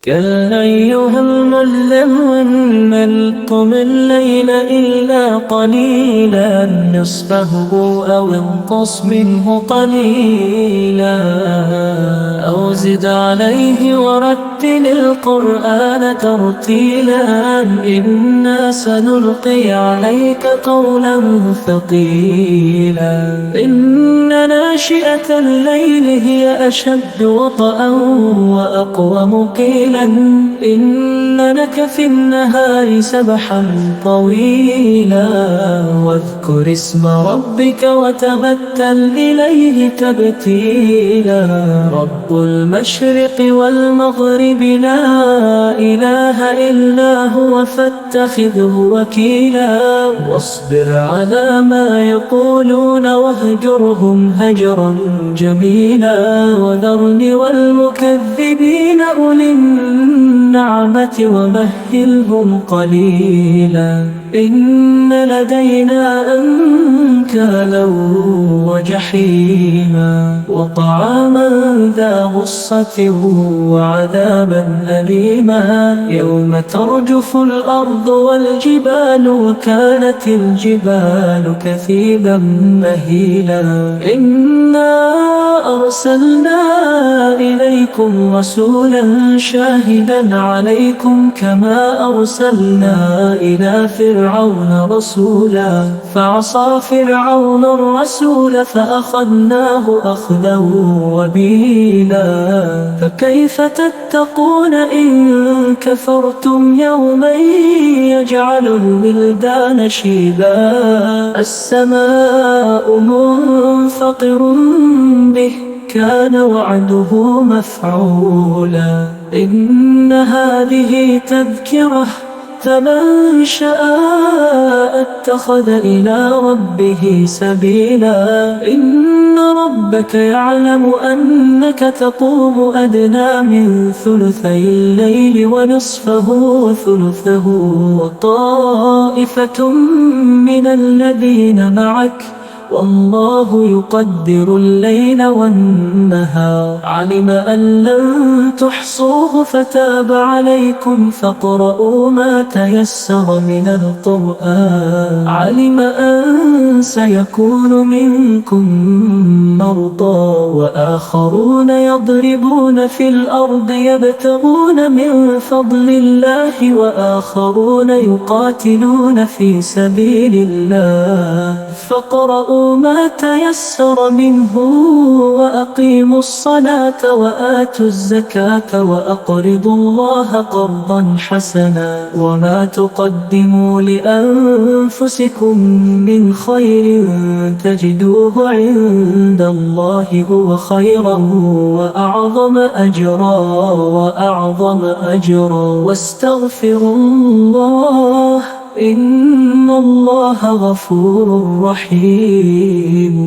يا أيها المزمل قم الليل إلا قليلا نصفه أو انقص منه قليلا أو زد عليه ورتل القرآن ترتيلا إنا سنلقي عليك قولا ثقيلا إن ناشئة الليل هي أشد وطئا وأقوم قيلا إن لك في النهار سبحا طويلا واذكر اسم ربك وتبتل إليه تبتيلا رب المشرق والمغرب لا إله إلا هو فاتخذه وكيلا واصبر على ما يقولون واهجرهم هجرا جميلا وذرني والمكذبين أولي النعمة ومهلهم قليلا إن لدينا أنكالا وجحيما وطعاما ذا غصة وعذابا أليما يوم ترجف الأرض والجبال وكانت الجبال كثيبا مهيلا إنا أرسلنا إليكم رسولا شاهدا عليكم كما أرسلنا إلى فرعون رسولا فعصى فرعون الرسول فأخذناه أخذا وبيلا فكيف تتقون إن كفرتم يوما يجعل الولدان شيبا السماء منفطر به كان وعده مفعولا إن هذه تذكرة فمن شاء اتخذ إلى ربه سبيلا إن ربك يعلم أنك تقوم أدنى من ثلثي الليل ونصفه وثلثه وطائفة من الذين معك والله يقدر الليل والنهار علم أن لن تحصوه فتاب عليكم فاقرؤوا ما تيسر من القرآن علم أن سيكون منكم مرضى وآخرون يضربون في الأرض يبتغون من فضل الله وآخرون يقاتلون في سبيل الله فاقرؤوا ما تيسر منه وأقيموا الصلاة وآتوا الزكاة وأقرضوا الله قرضا حسنا وما تقدموا لأنفسكم من خير تجدوه عند الله هو خيرا وأعظم أجرا واستغفروا الله إن الله غفور رحيم